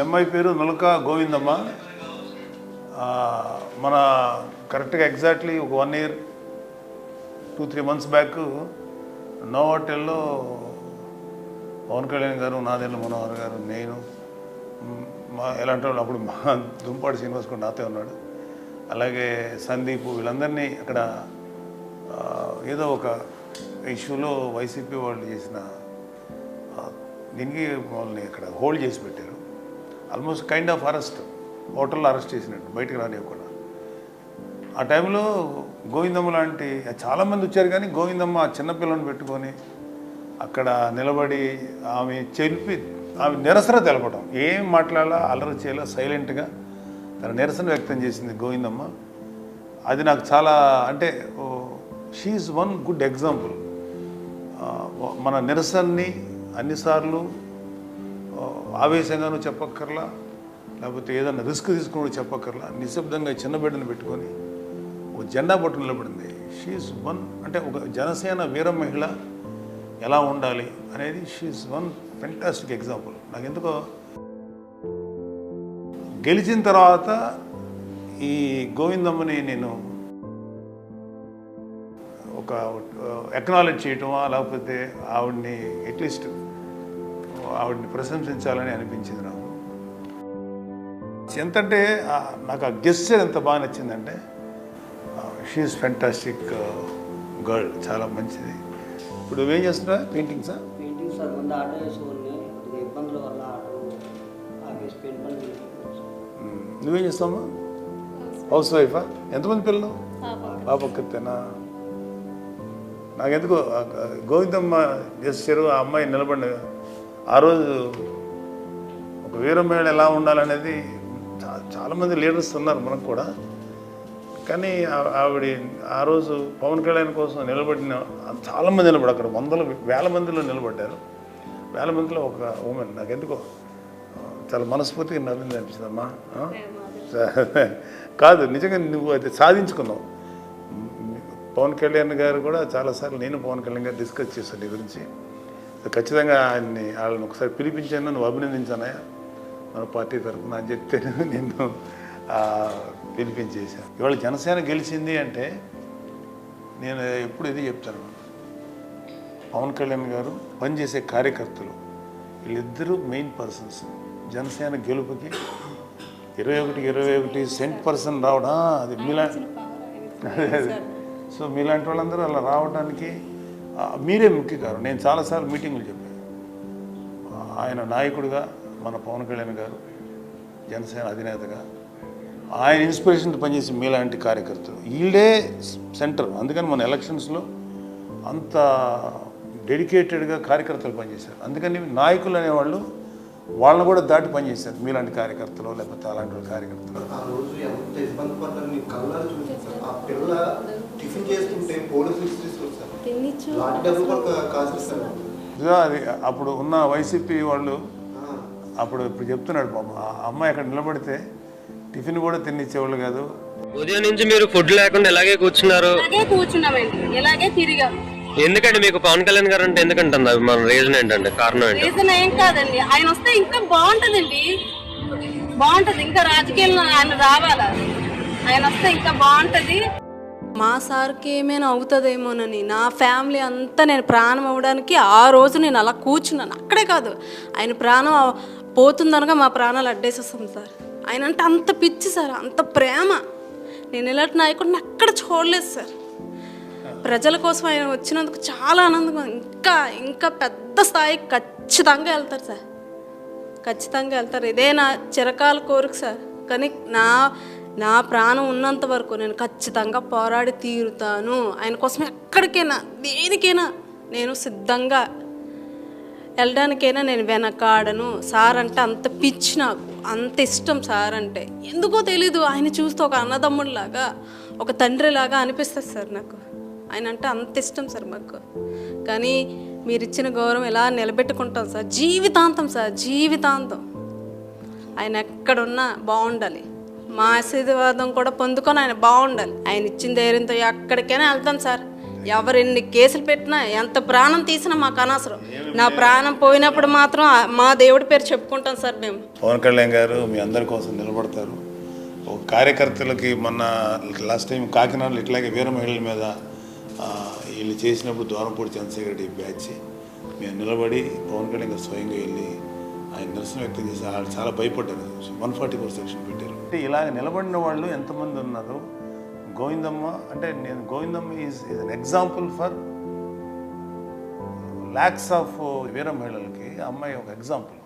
అమ్మాయి పేరు నులక గోవిందమ్మ. మన కరెక్ట్గా ఎగ్జాక్ట్లీ ఒక 1 year 2-3 months బ్యాక్ నోవాటెల్లో పవన్ కళ్యాణ్ గారు, నాదెండ్ల మనోహర్ గారు, నేను ఎలాంటి వాళ్ళు అప్పుడు మా దుంపాడు శ్రీనివాస్ కూడా నాతో ఉన్నాడు, అలాగే సందీప్, వీళ్ళందరినీ అక్కడ ఏదో ఒక ఇష్యూలో వైసీపీ వాళ్ళు చేసిన దీనికి వాళ్ళని అక్కడ హోల్డ్ చేసి పెట్టారు. ఆల్మోస్ట్ కైండ్ ఆఫ్ అరెస్ట్, హోటల్లో అరెస్ట్ చేసినట్టు, బయటకు రానివ్వకుండా. ఆ టైంలో గోవిందమ్మ లాంటి చాలామంది వచ్చారు, కానీ గోవిందమ్మ ఆ చిన్నపిల్లని పెట్టుకొని అక్కడ నిలబడి ఆమె నిరసన తెలపడం, ఏం మాట్లాడాలా, అల్లరి చేయాలా, సైలెంట్గా తన నిరసన వ్యక్తం చేసింది గోవిందమ్మ. అది నాకు చాలా, అంటే షీఈస్ వన్ గుడ్ ఎగ్జాంపుల్. మన నిరసనని అన్నిసార్లు ఆవేశంగానూ చెప్పక్కర్లా, లేకపోతే ఏదన్నా రిస్క్ తీసుకుని చెప్పక్కర్లా, నిశ్శబ్దంగా చిన్న బిడ్డను పెట్టుకొని ఒక జెండా పట్టు నిలబడింది. షీఈస్ వన్, అంటే ఒక జనసేన వీర మహిళ ఎలా ఉండాలి అనేది షీఈస్ వన్ ఫెంటాస్టిక్ ఎగ్జాంపుల్. నాకు ఎందుకో గెలిచిన తర్వాత ఈ గోవిందమ్మని నేను ఒక ఎక్నాలెడ్జ్ చేయటమా, లేకపోతే ఆవిడ్ని అట్లీస్ట్ ఆవిడ్ని ప్రశంసించాలని అనిపించింది నాకు. ఎంతంటే నాకు ఆ గెస్చర్ ఎంత బాగా నచ్చిందంటే, షీఈస్ ఫెంటాస్టిక్ గర్ల్, చాలా మంచిది. ఇప్పుడు నువ్వేం చేస్తున్నా? పెయింటింగ్సా? పెయింటింగ్ సార్, ముందు ఆటో వేసుకుని ఇబ్బందుల వల్ల ఆటో ఆఫీస్ పెయింట్ పని. నువ్వేం చేస్తావమ్మా? హౌస్ వైఫా? ఎంతమంది పిల్లలు? పాప ఒక్కతేనా? నాకెందుకో గోవిందమ్మ చేశారు, ఆ అమ్మాయి నిలబడి ఆ రోజు ఒక వీరమహిళ ఎలా ఉండాలనేది చాలామంది లీడర్స్ ఉన్నారు మనకు కూడా, కానీ ఆవిడ ఆ రోజు పవన్ కళ్యాణ్ కోసం నిలబడిన చాలామంది నిలబడి, అక్కడ వేల మందిలో నిలబడ్డారు. వేల మందిలో ఒక ఉమెన్ నాకెందుకో చాలా మనస్ఫూర్తిగా నవ్వింది అనిపిస్తుందమ్మా. కాదు, నిజంగా నువ్వు అయితే సాధించుకున్నావు. పవన్ కళ్యాణ్ గారు కూడా చాలాసార్లు నేను పవన్ కళ్యాణ్ గారు డిస్కస్ చేశాను నీ గురించి. ఖచ్చితంగా వాళ్ళని ఒకసారి పిలిపించాను, నువ్వు అభినందించానయా మన పార్టీ తరఫున అని చెప్తే నిన్ను పిలిపించేశాను. ఇవాళ జనసేన గెలిచింది అంటే నేను ఎప్పుడు ఇది చెప్తాను, పవన్ కళ్యాణ్ గారు పనిచేసే కార్యకర్తలు వీళ్ళిద్దరూ మెయిన్ పర్సన్స్. జనసేన గెలుపుకి 21 సెంట్ పర్సన్ రావడం, అది సో మీలాంటి వాళ్ళందరూ అలా రావడానికి మీరే ముఖ్య కారణం. నేను చాలాసార్లు మీటింగులు చెప్పాను, ఆయన నాయకుడిగా మన పవన్ కళ్యాణ్ గారు జనసేన అధినేతగా ఆయన ఇన్స్పిరేషన్తో పనిచేసి మీలాంటి కార్యకర్తలు వీళ్ళే సెంటర్. అందుకని మన ఎలక్షన్స్లో అంత డెడికేటెడ్గా కార్యకర్తలు పనిచేశారు. అందుకని నాయకులు అనేవాళ్ళు వాళ్ళని కూడా దాటి పనిచేశారు, మీలాంటి కార్యకర్తలు లేకపోతే అలాంటి కార్యకర్తలు. ఆ రోజు ఎంత ఇబ్బంది పడ్డారు మీరు కళ్ళారు చూసారు. ఆ పిల్ల టిఫిన్ చేస్తుంటే పోలీసులు అది అప్పుడు ఉన్న వైసీపీ వాళ్ళు ఇప్పుడు చెప్తున్నాడు పాపం, ఆ అమ్మాయి అక్కడ నిలబడితే టిఫిన్ కూడా తినిచ్చేవాళ్ళు కాదు. ఉదయం నుంచి మీరు ఫుడ్ లేకుండా ఎలాగే కూర్చున్నారు? ఇలాగే తిరిగాం. ఎందుకండి మీకు పవన్ కళ్యాణ్ గారు అంటే ఎందుకంటే మన రీజన్ ఏంటండి? కారణం ఏంటి? రీజన్ ఏం కాదండి, ఆయన వస్తే ఇంకా బాగుంటదండి, బాగుంటది. ఇంకా రాజకీయాల్లో ఆయన రావాలా, ఆయన వస్తే ఇంకా బాగుంటది. మా సార్కి ఏమైనా అవుతుందేమోనని నా ఫ్యామిలీ అంతా నేను ప్రాణం అవ్వడానికి ఆ రోజు నేను అలా కూర్చున్నాను. అక్కడే కాదు, ఆయన ప్రాణం పోతుందనగా మా ప్రాణాలు అడ్డేసేస్తాం సార్. ఆయన అంటే అంత పిచ్చి సార్, అంత ప్రేమ. నేను ఇలాంటి నాయకుడిని అక్కడ చూడలేదు సార్. ప్రజల కోసం ఆయన వచ్చినందుకు చాలా ఆనందంగా, ఇంకా పెద్ద స్థాయికి ఖచ్చితంగా వెళ్తారు సార్, ఖచ్చితంగా వెళ్తారు. ఇదే నా చిరకాల కోరిక సార్. కానీ నా ప్రాణం ఉన్నంత వరకు నేను ఖచ్చితంగా పోరాడి తీరుతాను. ఆయన కోసం ఎక్కడికైనా దేనికైనా నేను సిద్ధంగా వెళ్ళడానికైనా నేను వెనకాడను. సార్ అంటే అంత పిచ్చి, నాకు అంత ఇష్టం సార్ అంటే. ఎందుకో తెలీదు, ఆయన చూస్తే ఒక అన్నదమ్ముడిలాగా, ఒక తండ్రిలాగా అనిపిస్తుంది సార్ నాకు. ఆయన అంటే అంత ఇష్టం సార్ మాకు. కానీ మీరు ఇచ్చిన గౌరవం ఎలా నిలబెట్టుకుంటాం సార్, జీవితాంతం సార్, జీవితాంతం. ఆయన ఎక్కడున్నా బాగుండాలి, మా ఆశీర్వాదం కూడా పొందుకొని ఆయన బాగుండాలి. ఆయన ఇచ్చిన ధైర్యంతో ఎక్కడికైనా వెళ్తాం సార్, ఎవరెన్ని కేసులు పెట్టినా ఎంత ప్రాణం తీసినా మాకు అనవసరం. నా ప్రాణం పోయినప్పుడు మాత్రం మా దేవుడి పేరు చెప్పుకుంటాం సార్ మేము. పవన్ కళ్యాణ్ గారు మీ అందరి కోసం నిలబడతారు. ఒక కార్యకర్తలకి మొన్న లాస్ట్ టైం కాకినాడలో ఇట్లాగే వీర మహిళల మీద వీళ్ళు చేసినప్పుడు ద్వారంపూడి చంద్రశేఖర్ రెడ్డి బ్యాచ్ మేము నిలబడి పవన్ కళ్యాణ్ గారు స్వయంగా వెళ్ళి ఆయన నిరసన వ్యక్తం చేసి వాళ్ళు చాలా భయపడ్డారు. 144 సెక్షన్ పెట్టారు. అంటే ఇలాగ నిలబడిన వాళ్ళు ఎంతమంది ఉన్నారు. గోవిందమ్మ అంటే నేను Govindamma is an example for lakhs of వీర మహిళలకి. అమ్మాయి ఒక ఎగ్జాంపుల్.